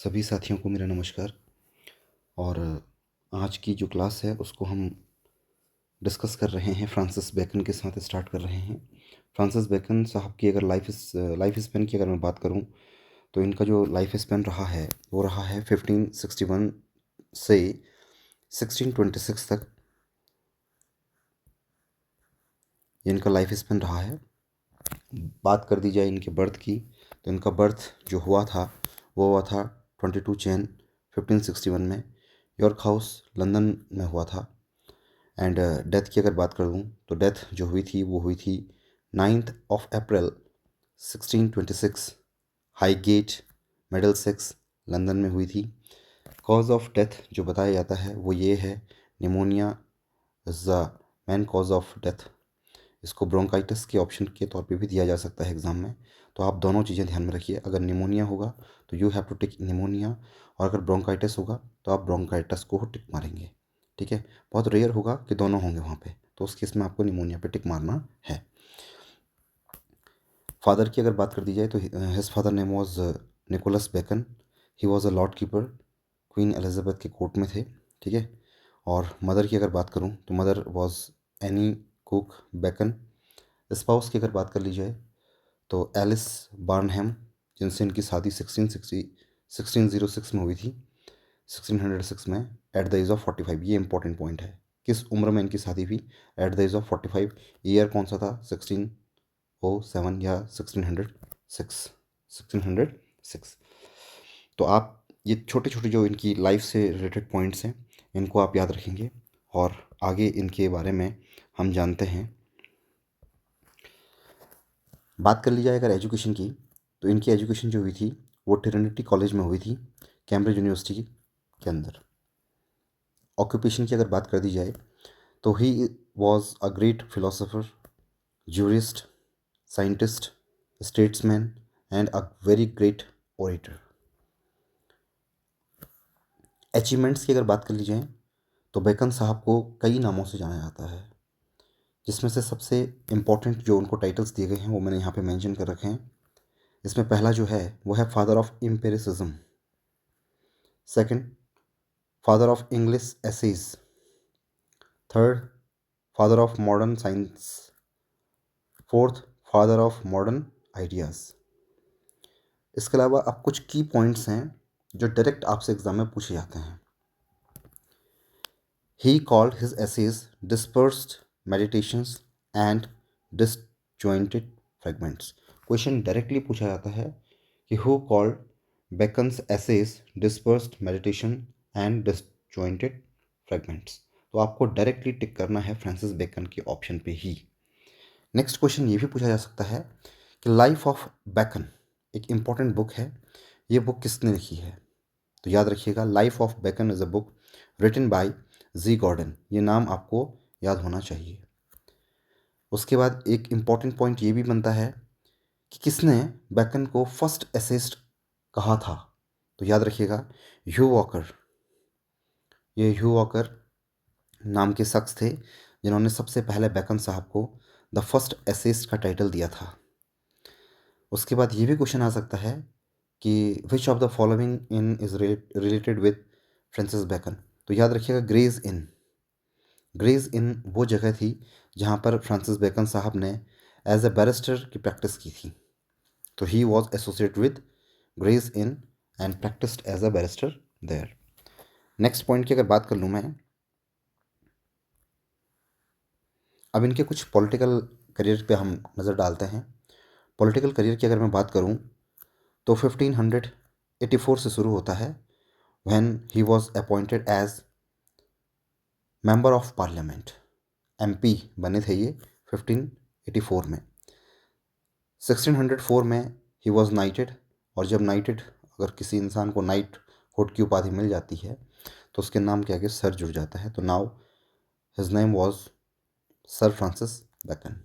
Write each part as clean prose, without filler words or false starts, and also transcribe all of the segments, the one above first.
सभी साथियों को मेरा नमस्कार। और आज की जो क्लास है उसको हम डिस्कस कर रहे हैं, फ्रांसिस बेकन के साथ स्टार्ट कर रहे हैं। फ्रांसिस बेकन साहब की अगर लाइफ स्पेन की अगर मैं बात करूं तो इनका जो लाइफ स्पेन रहा है वो रहा है 1561 से 1626 तक ये इनका लाइफ स्पेन रहा है। बात कर दी जाए इनके बर्थ की तो इनका बर्थ जो हुआ था वो हुआ था 22 जैन 1561 में, यॉर्क हाउस लंदन में हुआ था। एंड डेथ की अगर बात करूँ तो डेथ जो हुई थी वो हुई थी 9 अप्रैल 1626 हाईगेट मिडलसेक्स लंदन में हुई थी। कॉज ऑफ डेथ जो बताया जाता है वो ये है, pneumonia is the main cause of death. इसको ब्रोंकाइटिस के ऑप्शन के तौर पे भी दिया जा सकता है एग्ज़ाम में, तो आप दोनों चीज़ें ध्यान में रखिए। अगर निमोनिया होगा तो you have to tick pneumonia, और अगर ब्रोंकाइटिस होगा तो आप ब्रोंकाइटिस को टिक मारेंगे। ठीक है, बहुत रेयर होगा कि दोनों होंगे वहाँ पे, तो उस केस में आपको निमोनिया पे टिक मारना है। फादर की अगर बात कर दी जाए तो his father name was Nicholas Bacon. He was a lord keeper, Queen Elizabeth के कोर्ट में थे। ठीक है, और मदर की अगर बात करूँ तो mother was Anne Cooke Bacon. Spouse की अगर बात कर ली जाए तो एलिस बार्नहम, जिनसे इनकी शादी 1606 में हुई थी, 1606 में एट द एज ऑफ 45। ये इंपॉर्टेंट पॉइंट है, किस उम्र में इनकी शादी हुई, at the age of 45। Year कौन सा था, 1607 या 1606। तो आप ये छोटे छोटे जो इनकी लाइफ से रिलेटेड पॉइंट्स हैं इनको आप याद रखेंगे, और आगे इनके बारे में हम जानते हैं। बात कर ली जाए अगर एजुकेशन की तो इनकी एजुकेशन जो हुई थी वो ट्रिनिटी कॉलेज में हुई थी, कैम्ब्रिज यूनिवर्सिटी के अंदर। ऑक्यूपेशन की अगर बात कर दी जाए तो he was a great philosopher, jurist, scientist, statesman and a very great orator. Achievements की अगर बात कर ली जाए तो बेकन साहब को कई नामों से जाना जाता है, जिसमें से सबसे इम्पोर्टेंट जो उनको टाइटल्स दिए गए हैं वो मैंने यहाँ पे मेंशन कर रखे हैं। इसमें पहला जो है वो है father of empiricism, second father of English essays, third father of modern science, fourth father of modern ideas. इसके अलावा अब कुछ की पॉइंट्स हैं जो डायरेक्ट आपसे एग्जाम में पूछे जाते हैं। He called his essays dispersed meditations and disjointed fragments. Question directly पूछा जाता है कि who called Bacon's essays dispersed meditation and disjointed fragments. तो आपको डायरेक्टली टिक करना है फ्रांसिस बेकन के ऑप्शन पे ही। नेक्स्ट क्वेश्चन ये भी पूछा जा सकता है कि लाइफ ऑफ बेकन एक इम्पॉर्टेंट बुक है, ये बुक किसने लिखी है। तो याद रखिएगा, life of Bacon is a book written by G Gordon. ये नाम आपको याद होना चाहिए। उसके बाद एक इम्पॉर्टेंट पॉइंट ये भी बनता है कि किसने बेकन को फर्स्ट एसेस्ट कहा था। तो याद रखिएगा, ह्यू वॉकर। ये ह्यू वॉकर नाम के शख्स थे जिन्होंने सबसे पहले बेकन साहब को द फर्स्ट एसेस्ट का टाइटल दिया था। उसके बाद ये भी क्वेश्चन आ सकता है कि which of the following in is related with Francis Bacon. तो याद रखिएगा, ग्रेज इन। ग्रेज इन वो जगह थी जहाँ पर फ्रांसिस बेकन साहब ने एज ए बैरिस्टर की प्रैक्टिस की थी। तो he was associated with Gray's Inn and practised as a barrister there. Next point की अगर बात कर लूँ मैं, अब इनके कुछ पॉलिटिकल करियर पे हम नज़र डालते हैं। पॉलिटिकल करियर की अगर मैं बात करूँ तो 1584 से शुरू होता है, when he was appointed as member of parliament. MP बने थे ये 1584 में। 1604 में ही वॉज नाइटेड, और जब नाइटेड, अगर किसी इंसान को नाइट हुड की उपाधि मिल जाती है तो उसके नाम के आगे सर जुड़ जाता है। तो now his name was Sir Francis Bacon.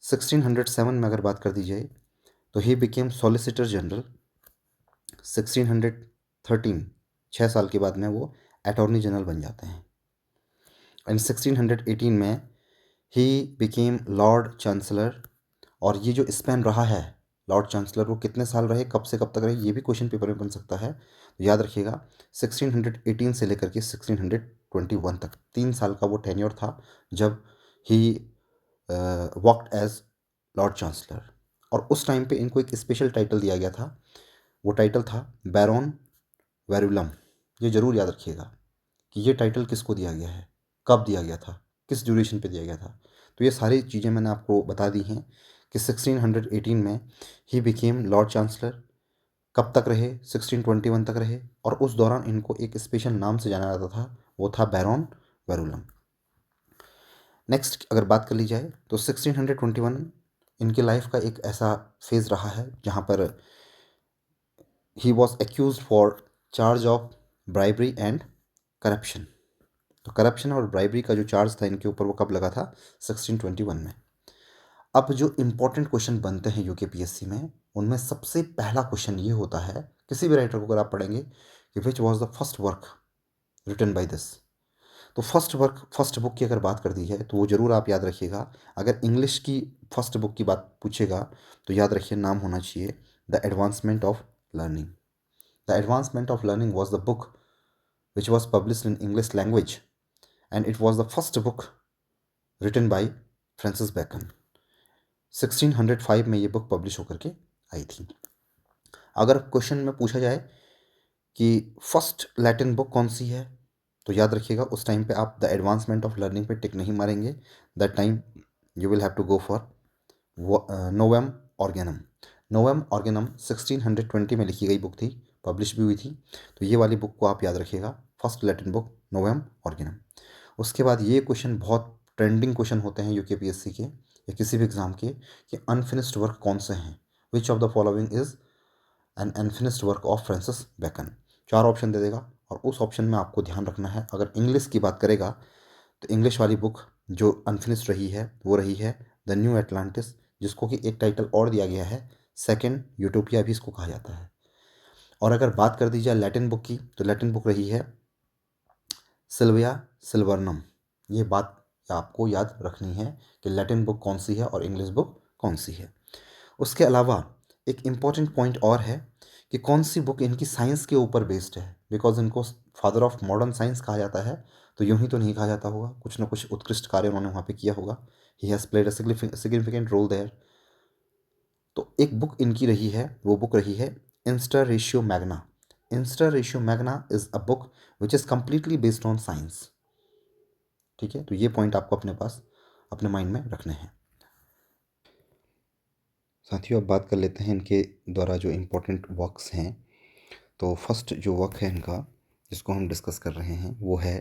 1607 में अगर बात कर दी जाए तो ही बिकेम सॉलिसिटर जनरल। 1613, 6 साल के बाद में वो अटॉर्नी जनरल बन जाते हैं। एंड 1618 में ही बिकेम लॉर्ड चांसलर। और ये जो स्पैन रहा है लॉर्ड चांसलर वो कितने साल रहे, कब से कब तक रहे, ये भी क्वेश्चन पेपर में बन सकता है। तो याद रखिएगा 1618 से लेकर के 1621 तक 3 साल का वो टेन्योर था जब he worked as lord chancellor. और उस टाइम पे इनको एक स्पेशल टाइटल दिया गया था, वो टाइटल था बैरोन वेरुलम। ये जरूर याद रखिएगा कि ये टाइटल किसको दिया गया है, कब दिया गया था, किस ड्यूरेशन पे दिया गया था। तो ये सारी चीज़ें मैंने आपको बता दी हैं कि 1618 में ही बिकेम लॉर्ड चांसलर, कब तक रहे, 1621 तक रहे, और उस दौरान इनको एक स्पेशल नाम से जाना जाता था, वो था बैरोन वेरुलम। नेक्स्ट अगर बात कर ली जाए तो 1621 इनके लाइफ का एक ऐसा फेज़ रहा है जहाँ पर he was accuse for charge of bribery and corruption. तो करप्शन और ब्राइबरी का जो चार्ज था इनके ऊपर वो कब लगा था, 1621 में। अब जो इम्पोर्टेंट क्वेश्चन बनते हैं यूकेपीएससी में, उनमें सबसे पहला क्वेश्चन ये होता है, किसी भी राइटर को अगर आप पढ़ेंगे कि which was the first work written by this, तो फर्स्ट बुक की अगर बात कर दी है तो वो ज़रूर आप याद रखिएगा। अगर इंग्लिश की फर्स्ट बुक की बात पूछेगा तो याद रखिए नाम होना चाहिए the advancement of learning. The advancement of learning was the book which was published in English language and it was the first book written by Francis Bacon. 1605 में ये बुक पब्लिश होकर के आई थी। अगर क्वेश्चन में पूछा जाए कि फर्स्ट लैटिन बुक कौन सी है, तो याद रखिएगा उस टाइम पे आप द एडवांसमेंट ऑफ लर्निंग पे टिक नहीं मारेंगे। That time you will have to go for Novum Organum. Novum Organum 1620 में लिखी गई बुक थी, पब्लिश भी हुई थी। तो ये वाली बुक को आप याद रखिएगा, फर्स्ट लैटिन बुक नोवेम ऑर्गेनम। उसके बाद ये क्वेश्चन बहुत ट्रेंडिंग क्वेश्चन होते हैं यूकेपीएससी के या किसी भी एग्ज़ाम के, कि अनफिनिश्ड वर्क कौन से हैं, which of the following is an unfinished work of Francis Bacon. 4 option दे देगा और उस ऑप्शन में आपको ध्यान रखना है। अगर इंग्लिश की बात करेगा तो इंग्लिश वाली बुक जो अनफिनिश्ड रही है वो रही है द न्यू एटलांटिस, जिसको कि एक टाइटल और दिया गया है, सेकेंड यूटोपिया भी इसको कहा जाता है। और अगर बात कर दी जाए लैटिन बुक की, तो लैटिन बुक रही है सिल्विया सिल्वर्नम। ये बात आपको याद रखनी है कि लैटिन बुक कौन सी है और इंग्लिश बुक कौन सी है। उसके अलावा एक इम्पॉर्टेंट पॉइंट और है कि कौन सी बुक इनकी साइंस के ऊपर बेस्ड है, बिकॉज इनको फादर ऑफ मॉडर्न साइंस कहा जाता है। तो यूं ही तो नहीं कहा जाता होगा, कुछ ना कुछ उत्कृष्ट कार्य उन्होंने वहाँ पे किया होगा। He has played a significant role there. तो एक बुक इनकी रही है, वो बुक रही है Insta ratio Magna. Insta ratio Magna is a book which is completely based on science. ठीक है, तो ये पॉइंट आपको अपने पास अपने माइंड में रखने हैं। साथियों अब बात कर लेते हैं इनके द्वारा जो इम्पोर्टेंट वर्क्स हैं। तो फर्स्ट जो वर्क है इनका जिसको हम डिस्कस कर रहे हैं वो है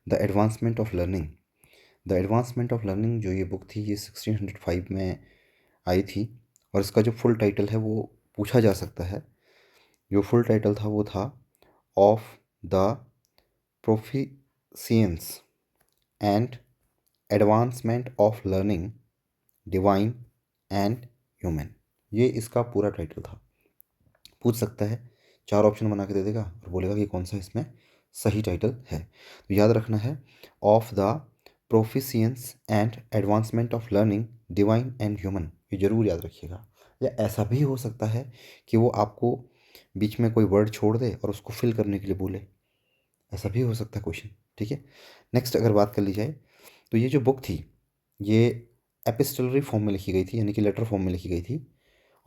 the advancement of learning. The advancement of learning जो ये बुक थी ये 1605 में आई थी, और इसका जो फुल टाइटल है वो पूछा जा सकता है। जो फुल टाइटल था वो था of the proficiency and advancement of learning divine and human. ये इसका पूरा टाइटल था। पूछ सकता है, 4 ऑप्शन बना के दे देगा और बोलेगा कि कौन सा इसमें सही टाइटल है। तो याद रखना है of the proficiency and advancement of learning divine and human, ये जरूर याद रखिएगा। या ऐसा भी हो सकता है कि वो आपको बीच में कोई वर्ड छोड़ दे और उसको फिल करने के लिए बोले, ऐसा भी हो सकता है क्वेश्चन। ठीक है, नेक्स्ट अगर बात कर ली जाए तो ये जो बुक थी ये एपिस्टलरी फॉर्म में लिखी गई थी, यानी कि लेटर फॉर्म में लिखी गई थी।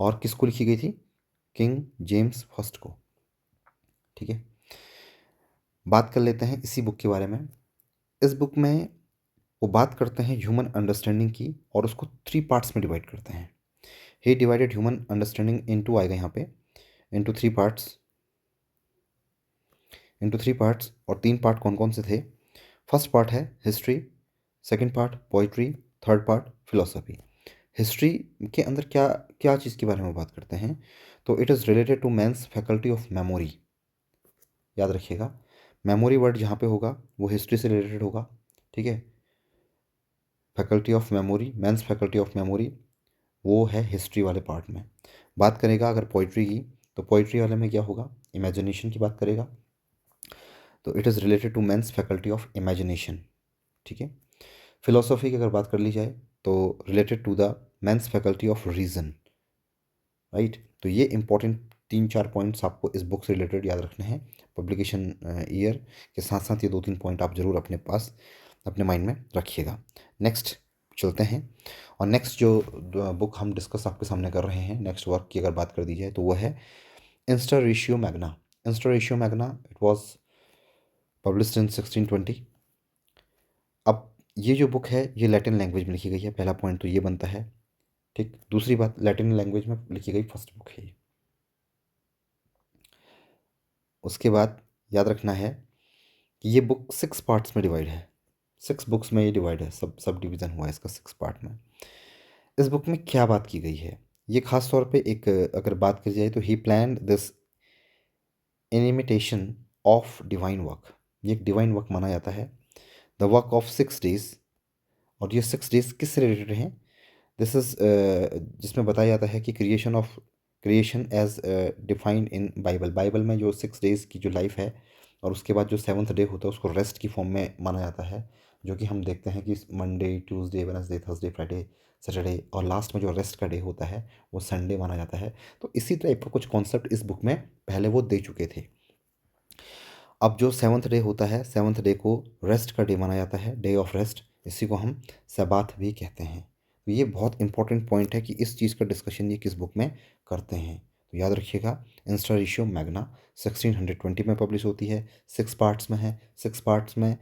और किसको लिखी गई थी, किंग जेम्स फर्स्ट को। ठीक है, बात कर लेते हैं इसी बुक के बारे में। इस बुक में वो बात करते हैं ह्यूमन अंडरस्टैंडिंग की और उसको 3 पार्ट्स में डिवाइड करते हैं। ही डिवाइडेड ह्यूमन अंडरस्टैंडिंग इनटू, आएगा यहाँ पे, इनटू 3 पार्ट्स, इनटू 3 पार्ट्स। और 3 पार्ट कौन कौन से थे, फर्स्ट पार्ट है history, second part poetry, third part philosophy. History के अंदर क्या क्या चीज़ के बारे में बात करते हैं, तो it is related to man's faculty of memory. याद रखिएगा मेमोरी वर्ड जहाँ पे होगा वो हिस्ट्री से रिलेटेड होगा। ठीक है, faculty of memory, man's faculty of memory, वो है हिस्ट्री वाले पार्ट में। बात करेगा अगर पोइट्री की, तो पोइट्री वाले में क्या होगा, इमेजिनेशन की बात करेगा। तो it is related to man's faculty of imagination. ठीक है, फिलोसॉफी की अगर बात कर ली जाए तो related to the man's faculty of reason. Right. तो ये इंपॉर्टेंट 3-4 पॉइंट्स आपको इस बुक से रिलेटेड याद रखने हैं पब्लिकेशन ईयर के साथ साथ। ये 2-3 पॉइंट आप ज़रूर अपने पास अपने माइंड में रखिएगा। नेक्स्ट चलते हैं, और नेक्स्ट जो बुक हम डिस्कस आपके सामने कर रहे हैं, नेक्स्ट वर्क की अगर बात कर दी जाए तो वो है Insta ratio Magna. Insta ratio Magna it was published इन 1620। अब ये जो बुक है ये लैटिन लैंग्वेज में लिखी गई है, पहला पॉइंट तो ये बनता है। ठीक, दूसरी बात, लैटिन लैंग्वेज में लिखी गई फर्स्ट बुक है ये। उसके बाद याद रखना है कि ये बुक 6 पार्ट्स में डिवाइड है, 6 बुक्स में ये डिवाइड है, सब डिवीज़न हुआ है इसका 6 पार्ट में। इस बुक में क्या बात की गई है, ये खास तौर पे एक अगर बात की जाए तो ही planned this in imitation of divine work. ये एक डिवाइन वर्क माना जाता है, द वर्क ऑफ 6 डेज। और ये 6 डेज किससे रिलेटेड हैं? दिस इज़ जिसमें बताया जाता है कि creation as defined in Bible. Bible में जो 6 डेज की जो लाइफ है और उसके बाद जो 7th डे होता है उसको रेस्ट की फॉर्म में माना जाता है, जो कि हम देखते हैं कि Monday, Tuesday, Wednesday, Thursday, Friday, Saturday और लास्ट में जो रेस्ट का डे होता है वो संडे माना जाता है। तो इसी टाइप का कुछ कॉन्सेप्ट इस बुक में पहले वो दे चुके थे। अब जो 7th डे होता है, 7th डे को रेस्ट का डे माना जाता है, डे ऑफ रेस्ट, इसी को हम सबात भी कहते हैं। तो ये बहुत इंपॉर्टेंट पॉइंट है कि इस चीज़ का डिस्कशन ये किस बुक में करते हैं। तो याद रखिएगा, इंस्टा रेशियो मैग्ना 1620 में पब्लिश होती है, 6 पार्ट्स में है। 6 पार्ट्स में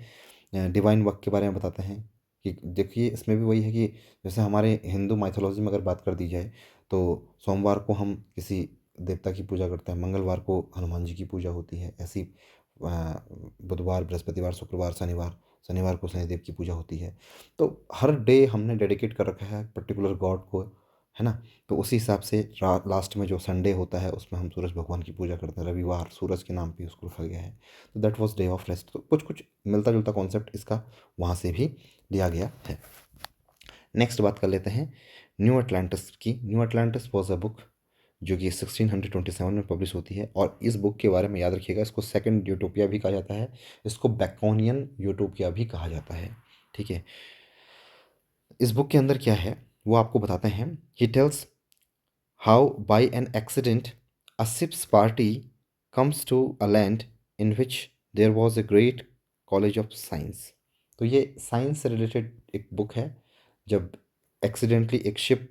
डिवाइन वर्क के बारे में बताते हैं कि देखिए इसमें भी वही है कि जैसे हमारे हिंदू माइथोलॉजी में अगर बात कर दी जाए तो सोमवार को हम किसी देवता की पूजा करते हैं, मंगलवार को हनुमान जी की पूजा होती है, ऐसी बुधवार, बृहस्पतिवार, शुक्रवार, शनिवार, शनिवार को शनिदेव की पूजा होती है। तो हर डे हमने डेडिकेट कर रखा है पर्टिकुलर गॉड को, है ना। तो उसी हिसाब से लास्ट में जो संडे होता है उसमें हम सूरज भगवान की पूजा करते हैं, रविवार सूरज के नाम पे उसको रखा गया है। तो that was day of rest. तो कुछ कुछ मिलता जुलता कॉन्सेप्ट इसका वहाँ से भी लिया गया है। नेक्स्ट बात कर लेते हैं न्यू अटलांटिस की। New Atlantis was a book जो कि 1627 में पब्लिश होती है, और इस बुक के बारे में याद रखिएगा, इसको सेकंड यूटोपिया भी कहा जाता है, इसको बैकोनियन यूटोपिया भी कहा जाता है। ठीक है, इस बुक के अंदर क्या है वो आपको बताते हैं। He tells how by an accident a ship's party comes to a land in which there was a great college of science. तो ये साइंस से रिलेटेड एक बुक है। जब एक्सीडेंटली एक शिप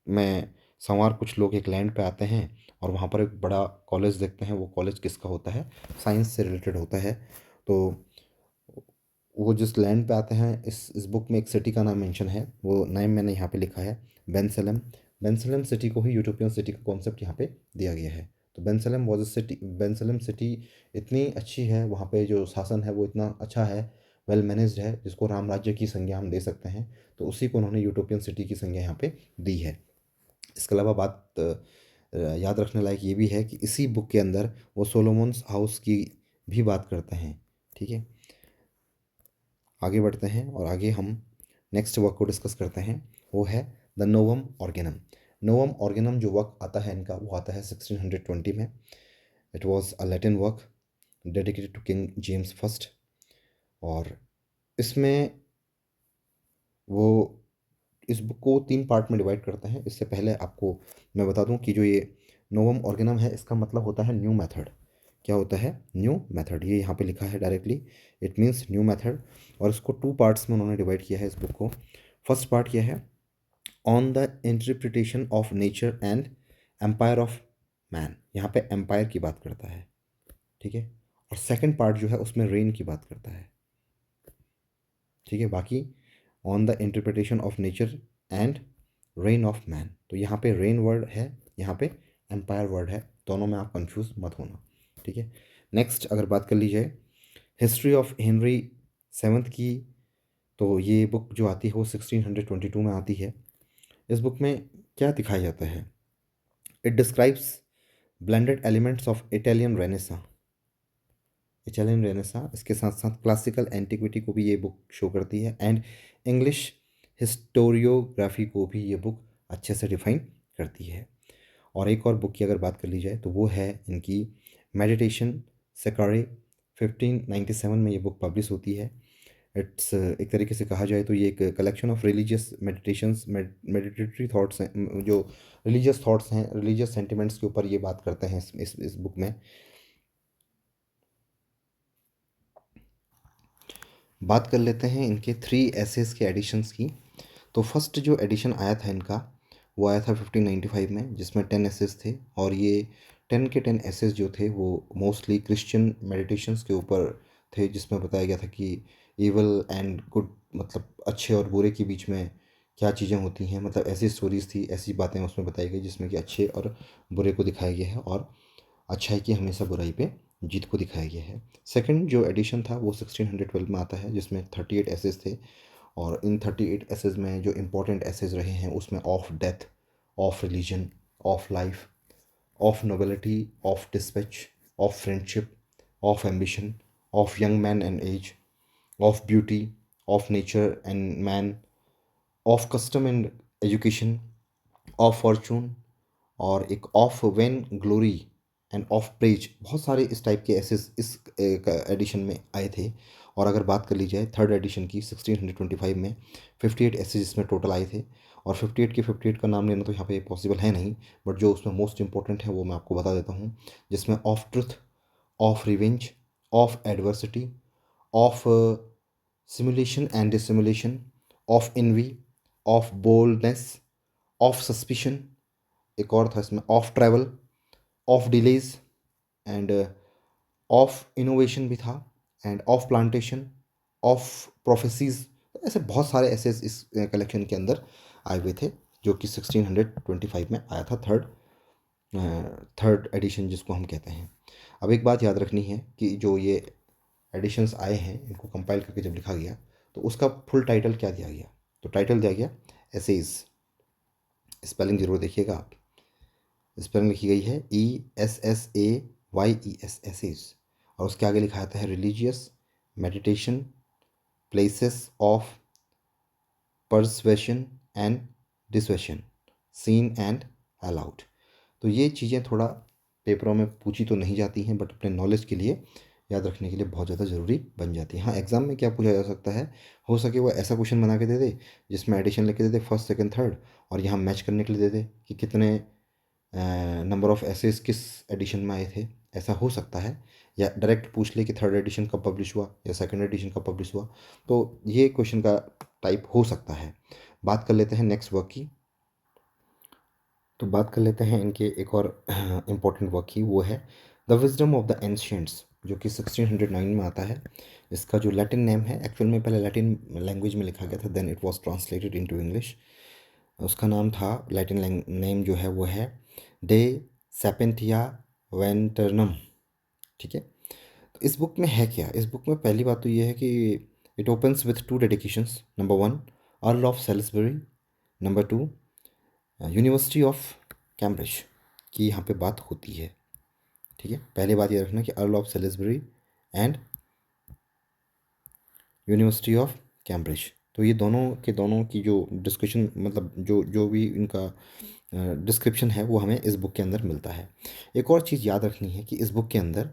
में सवार कुछ लोग एक लैंड पे आते हैं और वहाँ पर एक बड़ा कॉलेज देखते हैं, वो कॉलेज किसका होता है? साइंस से रिलेटेड होता है। तो वो जिस लैंड पे आते हैं, इस बुक में एक सिटी का नाम मेंशन है, वो नाम मैंने यहाँ पे लिखा है, बेंसलम। बेंसलम सिटी को ही यूटोपियन सिटी का कॉन्सेप्ट यहाँ पे दिया गया है। तो बेंसलम वॉज अ सिटी, बेंसलम सिटी इतनी अच्छी है, वहाँ पे जो शासन है वो इतना अच्छा है, वेल मैनेज्ड है, जिसको राम राज्य की संज्ञा हम दे सकते हैं। तो उसी को उन्होंने यूटोपियन सिटी की संज्ञा यहाँ पे दी है। इसके अलावा बात याद रखने लायक ये भी है कि इसी बुक के अंदर वो सोलोमन्स हाउस की भी बात करते हैं। ठीक है, आगे बढ़ते हैं और आगे हम नेक्स्ट वर्क को डिस्कस करते हैं, वो है द नोवम ऑर्गेनम। नोवम ऑर्गेनम जो वर्क आता है इनका, वो आता है 1620 में। It was a Latin work dedicated to King James first. और इसमें वो इस बुक को 3 पार्ट में डिवाइड करते हैं। इससे पहले आपको मैं बता दूं कि जो ये नोवम ऑर्गेनम है इसका मतलब होता है न्यू मेथड। क्या होता है? New method. ये यहाँ पे लिखा है directly, it means new method. और इसको 2 पार्ट्स में उन्होंने डिवाइड किया है इस बुक को। फर्स्ट पार्ट क्या है? On the interpretation of nature and empire of man. यहाँ पे एम्पायर की बात करता है। ठीक है, और सेकंड पार्ट जो है उसमें रेन की बात करता है। ठीक है, बाकी on the interpretation of nature and rain of man. तो यहाँ पे रेन वर्ड है, यहाँ पे एम्पायर वर्ड है, दोनों में आप कंफ्यूज मत होना। ठीक है, नेक्स्ट अगर बात कर ली जाए हिस्ट्री ऑफ हेनरी सेवन्थ की, तो ये बुक जो आती है वो 1622 में आती है। इस बुक में क्या दिखाया जाता है? It describes blended elements of Italian Renaissance. Italian Renaissance, इसके साथ साथ क्लासिकल एंटिक्विटी को भी ये बुक शो करती है, एंड इंग्लिश हिस्टोरियोग्राफी को भी ये बुक अच्छे से डिफाइन करती है। और एक और बुक की अगर बात कर ली जाए तो वो है इनकी मेडिटेशन सेकारे। 1597 में ये बुक पब्लिश होती है। इट्स एक तरीके से कहा जाए तो ये एक collection of religious meditations, meditatory thoughts हैं, जो रिलीजियस थॉट्स हैं, रिलीजियस सेंटिमेंट्स के ऊपर ये बात करते हैं इस बुक में। बात कर लेते हैं इनके 3 एसेस के एडिशंस की। तो फर्स्ट जो एडिशन आया था इनका वो आया था 1595 में, जिसमें 10 एसेस थे, और ये 10 के 10 एसेस जो थे वो मोस्टली क्रिश्चियन मेडिटेशंस के ऊपर थे, जिसमें बताया गया था कि इवल एंड गुड, मतलब अच्छे और बुरे के बीच में क्या चीज़ें होती हैं, मतलब ऐसी स्टोरीज थी, ऐसी बातें उसमें बताई गई जिसमें कि अच्छे और बुरे को दिखाया गया है, और अच्छाई की हमेशा बुराई पे जीत को दिखाया गया है। सेकंड जो एडिशन था वो 1612 में आता है, जिसमें 38 एसेस थे, और इन 38 एसेज में जो इम्पोर्टेंट एसेज रहे हैं उसमें of death, of religion, of life, of nobility, of dispatch, of friendship, of ambition, of young man and age, of beauty, of nature and man, of custom and education, of fortune, और एक of vain glory and of praise. बहुत सारे इस type के assess इस addition में आए थे। और अगर बात कर ली जाए थर्ड एडिशन की 1625 में, 58 एसेस इसमें टोटल आए थे, और 58 के 58 का नाम लेना तो यहाँ पे पॉसिबल है नहीं, बट जो उसमें मोस्ट इंपॉर्टेंट है वो मैं आपको बता देता हूँ, जिसमें of truth, of revenge, of adversity, of simulation and dissimulation, of envy, of boldness, of suspicion, एक और था इसमें of travel, of delays, and of innovation भी था, and of plantation, of prophecies. ऐसे बहुत सारे ऐसे इस कलेक्शन के अंदर आए हुए थे, जो कि 1625 में आया था, थर्ड एडिशन जिसको हम कहते हैं। अब एक बात याद रखनी है कि जो ये एडिशंस आए हैं इनको कंपाइल करके जब लिखा गया तो उसका फुल टाइटल क्या दिया गया, तो टाइटल दिया गया एसेज। स्पेलिंग जरूर देखिएगा आप, स्पेलिंग लिखी गई है ESSAYES, एसेज, और उसके आगे लिखा आता है religious meditation places of persuasion and dissuasion, seen and allowed. तो ये चीज़ें थोड़ा पेपरों में पूछी तो नहीं जाती हैं, बट अपने नॉलेज के लिए याद रखने के लिए बहुत ज़्यादा ज़रूरी बन जाती है। हाँ, एग्ज़ाम में क्या पूछा जा सकता है, हो सके वो ऐसा क्वेश्चन बना के दे दे जिसमें एडिशन लिख के दे दे फर्स्ट सेकंड थर्ड, और यहाँ मैच करने के लिए दे दे कि कितने नंबर ऑफ एसेस किस एडिशन में आए थे, ऐसा हो सकता है। या डायरेक्ट पूछ ले कि थर्ड एडिशन कब पब्लिश हुआ या सेकंड एडिशन कब पब्लिश हुआ, तो ये क्वेश्चन का टाइप हो सकता है। बात कर लेते हैं नेक्स्ट वर्क की। तो बात कर लेते हैं इनके एक और इम्पोर्टेंट वर्क की, वो है the wisdom of the ancients, जो कि 1609 में आता है। इसका जो लैटिन नेम है, एक्चुअल में पहले लैटिन लैंग्वेज में लिखा गया था, then it was translated into English. उसका नाम था, लैटिन नेम जो है वो है डे सेपेंटिया वेंटरनम। ठीक है, तो इस बुक में है क्या, इस बुक में पहली बात तो ये है कि it opens with 2 dedications. Number 1 earl of Salisbury, number 2 university of Cambridge की यहाँ पे बात होती है। ठीक है, पहले बात ये रखना कि earl of Salisbury and university of Cambridge, तो ये दोनों की जो डिस्कशन, मतलब जो जो भी इनका डिस्क्रिप्शन है वो हमें इस बुक के अंदर मिलता है। एक और चीज़ याद रखनी है कि इस बुक के अंदर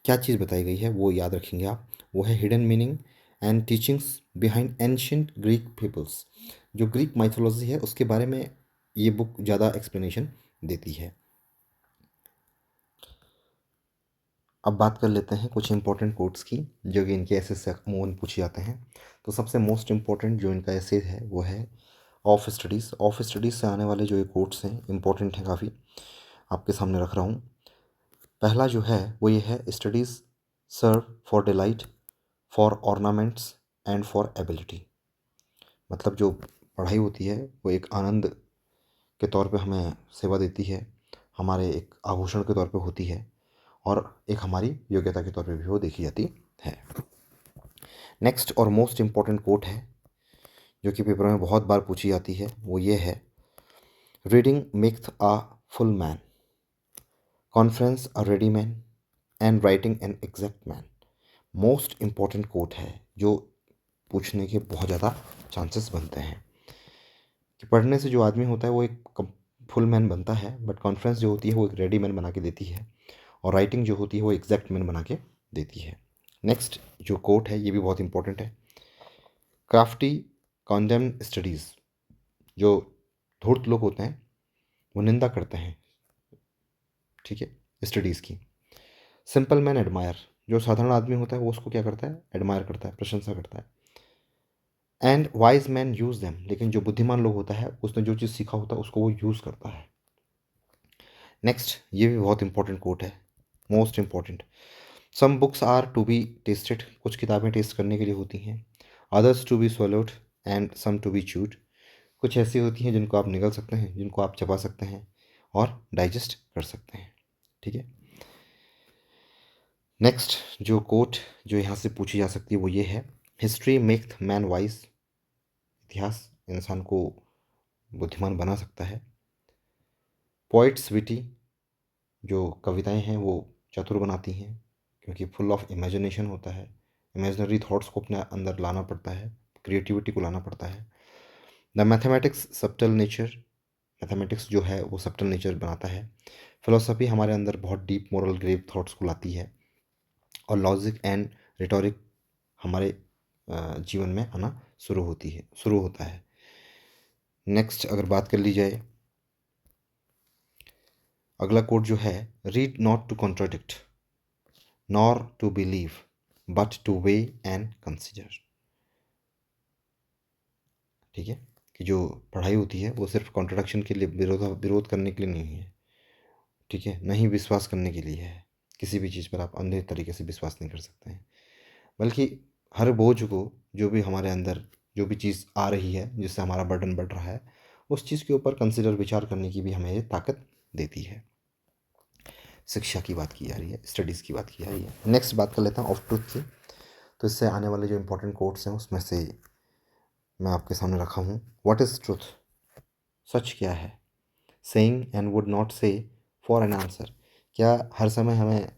क्या चीज़ बताई गई है वो याद रखेंगे आप, वो है hidden meaning and teachings behind ancient Greek peoples. जो ग्रीक माइथोलॉजी है उसके बारे में ये बुक ज़्यादा एक्सप्लेनेशन देती है। अब बात कर लेते हैं कुछ इंपॉर्टेंट कोट्स की, जो कि इनके ऐसे से अमूमन पूछे जाते हैं। तो सबसे मोस्ट इम्पॉर्टेंट जो इनका ऐसे है वो है ऑफ स्टडीज़। ऑफ स्टडीज़ से आने वाले जो ये कोट्स हैं इंपॉर्टेंट हैं काफ़ी, आपके सामने रख रहा हूँ। पहला जो है वो ये है studies serve for delight, for ornaments and for ability. मतलब जो पढ़ाई होती है वो एक आनंद के तौर पे हमें सेवा देती है, हमारे एक आभूषण के तौर पे होती है, और एक हमारी योग्यता के तौर पे भी वो देखी जाती है। नेक्स्ट और मोस्ट इम्पॉर्टेंट कोट है जो कि पेपर में बहुत बार पूछी जाती है, वो ये है reading makes a full man, conference a ready man, and writing an exact man. Most important quote है जो पूछने के बहुत ज़्यादा चांसेस बनते हैं कि पढ़ने से जो आदमी होता है वो एक फुल मैन बनता है, बट कॉन्फ्रेंस जो होती है वो एक रेडी मैन बना के देती है, और राइटिंग जो होती है वो एग्जैक्ट मैन बना के देती है। नेक्स्ट जो कोट है ये भी बहुत इंपॉर्टेंट है क्राफ्टी कॉन्डेम स्टडीज़, जो धूर्त लोग होते हैं वो निंदा करते हैं, ठीक है, स्टडीज़ की। सिंपल मैन एडमायर, जो साधारण आदमी होता है वो उसको क्या करता है, एडमायर करता है, प्रशंसा करता है। And wise man use them, लेकिन जो बुद्धिमान लोग होता है उसने जो चीज़ सीखा होता है उसको वो यूज़ करता है। नेक्स्ट, ये भी बहुत इंपॉर्टेंट कोट है, most important. Some books are to be tested, कुछ किताबें टेस्ट करने के लिए होती हैं। Others to be swallowed and some to be chewed, कुछ ऐसी होती हैं जिनको आप निगल सकते हैं, जिनको आप चबा सकते हैं और डाइजेस्ट कर सकते हैं, ठीक है। नेक्स्ट जो कोट जो यहाँ से पूछी जा सकती है वो ये है, हिस्ट्री मेक मैन वाइज, इतिहास इंसान को बुद्धिमान बना सकता है। पोइट्स विटी, जो कविताएं हैं वो चतुर बनाती हैं, क्योंकि फुल ऑफ इमेजिनेशन होता है, इमेजिनरी थॉट्स को अपने अंदर लाना पड़ता है, क्रिएटिविटी को लाना पड़ता है। The mathematics subtle nature, mathematics जो है वो सब्टल नेचर बनाता है। फिलोसफी हमारे अंदर बहुत डीप मोरल ग्रेव थॉट्स को लाती है। और लॉजिक एंड रिटोरिक हमारे जीवन में आना शुरू होता है। नेक्स्ट अगर बात कर ली जाए, अगला कोड जो है, read not to contradict nor to believe but to weigh and consider, ठीक है, कि जो पढ़ाई होती है वो सिर्फ कॉन्ट्रडिक्शन के लिए, विरोध करने के लिए नहीं है, ठीक है, नहीं विश्वास करने के लिए है। किसी भी चीज़ पर आप अंधे तरीके से विश्वास नहीं कर सकते हैं, बल्कि हर बोझ को, जो भी हमारे अंदर जो भी चीज़ आ रही है जिससे हमारा बर्डन बढ़ रहा है, उस चीज़ के ऊपर कंसिडर विचार करने की भी हमें ये ताकत देती है। शिक्षा की बात की जा रही है, स्टडीज़ की बात की जा रही है। नेक्स्ट बात कर लेता हूँ ऑफ ट्रुथ की। तो इससे आने वाले जो इंपॉर्टेंट कोट्स हैं उसमें से मैं आपके सामने रखा हूँ। व्हाट इज़ ट्रुथ, सच क्या है। सेइंग एंड वुड नॉट से फॉर एन आंसर, क्या हर समय हमें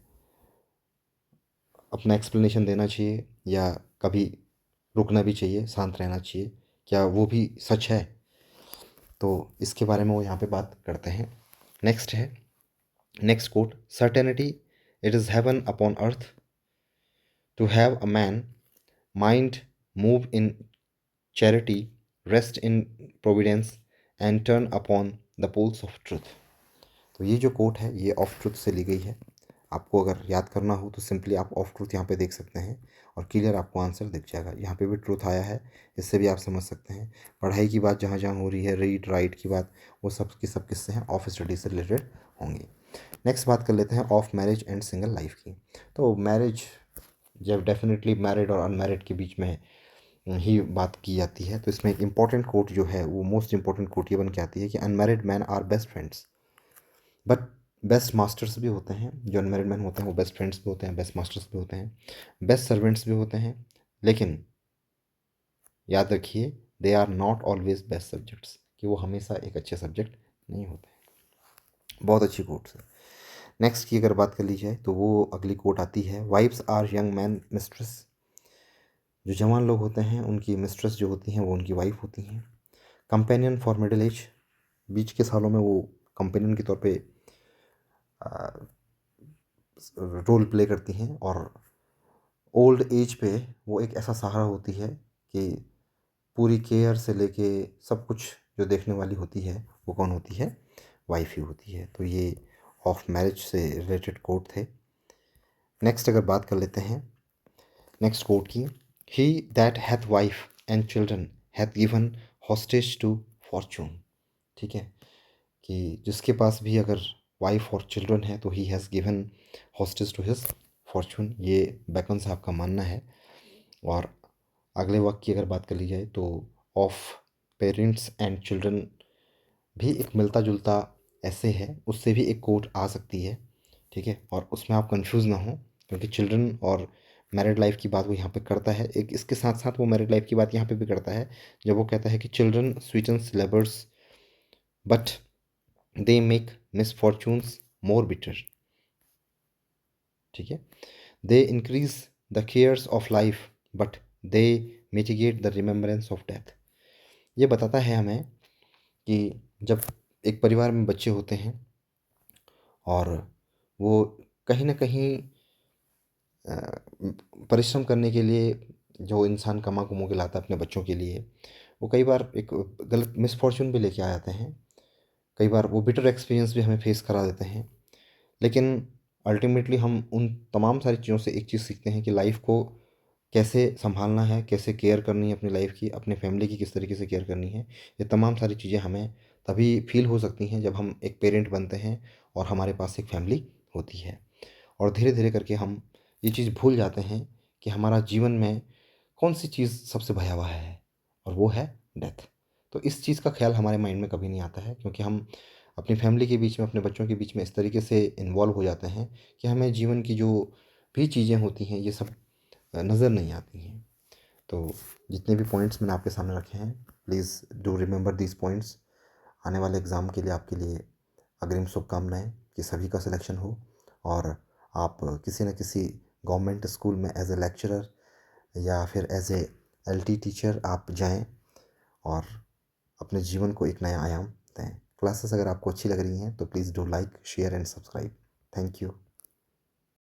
अपना एक्सप्लेनेशन देना चाहिए या कभी रुकना भी चाहिए, शांत रहना चाहिए, क्या वो भी सच है। तो इसके बारे में वो यहाँ पे बात करते हैं। नेक्स्ट है, next quote, certainty it is heaven upon earth to have a man mind move in charity rest in providence and turn upon the poles of truth. तो ये जो कोट है ये ऑफ ट्रुथ से ली गई है। आपको अगर याद करना हो तो सिंपली आप ऑफ ट्रूथ यहाँ पे देख सकते हैं और क्लियर आपको आंसर दिख जाएगा। यहाँ पे भी ट्रूथ आया है, इससे भी आप समझ सकते हैं। पढ़ाई की बात जहाँ जहाँ हो रही है, रीड राइट की बात, वो सब की सब किस्से हैं ऑफ स्टडी से रिलेटेड होंगी। नेक्स्ट बात कर लेते हैं of marriage and single life की। तो मैरिज जब डेफिनेटली मैरिड और अनमैरिड के बीच में ही बात की जाती है, तो इसमें एक इम्पॉर्टेंट कोट जो है वो मोस्ट इंपॉर्टेंट कोट ये बन के आती है कि unmarried man are best friends but best masters भी होते हैं। जो अनमेरिड मैन होते हैं वो बेस्ट फ्रेंड्स भी होते हैं, बेस्ट मास्टर्स भी होते हैं, बेस्ट सर्वेंट्स भी होते हैं, लेकिन याद रखिए they are not always best subjects, कि वो हमेशा एक अच्छे सब्जेक्ट नहीं होते हैं। बहुत अच्छी कोट्स है। नेक्स्ट की अगर बात कर ली जाए तो वो अगली कोट आती है, wifes are young man mistress, जो जवान लोग होते हैं उनकी मिस्ट्रेस जो होती हैं वो उनकी वाइफ होती हैं। कंपेनियन फॉर मिडिल एज, बीच के सालों में वो कंपेनियन के तौर पे रोल प्ले करती हैं, और ओल्ड एज पे वो एक ऐसा सहारा होती है कि पूरी केयर से लेके सब कुछ जो देखने वाली होती है वो कौन होती है, वाइफ ही होती है। तो ये ऑफ मैरिज से रिलेटेड कोट थे। नेक्स्ट अगर बात कर लेते हैं नेक्स्ट कोट की, he that hath wife and children hath given hostage to fortune, ठीक है, कि जिसके पास भी अगर वाइफ और चिल्ड्रन है तो he has given hostage to his fortune, ये बैकन साहब का मानना है। और अगले वक्त की अगर बात कर ली जाए तो ऑफ पेरेंट्स एंड चिल्ड्रन भी एक मिलता जुलता ऐसे है, उससे भी एक कोट आ सकती है, ठीक है, और उसमें आप कंफ्यूज ना हो, क्योंकि चिल्ड्रन और मैरिड लाइफ की बात वो यहाँ पे करता है, एक इसके साथ साथ वो मैरिड लाइफ की बात यहाँ पे भी करता है, जब वो कहता है कि children sweetens labours but they make misfortunes more bitter, ठीक है, they increase the cares of life but they mitigate the remembrance of death. ये बताता है हमें कि जब एक परिवार में बच्चे होते हैं और वो कहीं ना कहीं परिश्रम करने के लिए जो इंसान कमा कुमो के लाता है अपने बच्चों के लिए, वो कई बार एक गलत मिसफॉर्च्यून भी लेके आ जाते हैं। कई बार वो बिटर एक्सपीरियंस भी हमें फेस करा देते हैं। लेकिन अल्टीमेटली हम उन तमाम सारी चीज़ों से एक चीज़ सीखते हैं कि लाइफ को कैसे संभालना है, कैसे केयर करनी है अपनी लाइफ की, अपने फैमिली की किस तरीके से केयर करनी है। ये तमाम सारी चीज़ें हमें तभी फील हो सकती हैं जब हम एक पेरेंट बनते हैं और हमारे पास एक फैमिली होती है। और धीरे धीरे करके हम ये चीज़ भूल जाते हैं कि हमारा जीवन में कौन सी चीज़ सबसे भयावह है, और वो है डेथ। तो इस चीज़ का ख्याल हमारे माइंड में कभी नहीं आता है, क्योंकि हम अपनी फैमिली के बीच में, अपने बच्चों के बीच में इस तरीके से इन्वॉल्व हो जाते हैं कि हमें जीवन की जो भी चीज़ें होती हैं ये सब नज़र नहीं आती हैं। तो जितने भी पॉइंट्स मैंने आपके सामने रखे हैं, please do remember these points. आने वाले एग्ज़ाम के लिए आपके लिए अग्रिम शुभकामनाएं कि सभी का सिलेक्शन हो, और आप किसी न किसी गवर्नमेंट स्कूल में एज ए लेक्चरर या फिर एज ए एलटी टीचर आप जाएं और अपने जीवन को एक नया आयाम दें। क्लासेस अगर आपको अच्छी लग रही हैं तो please do like share and subscribe. Thank you.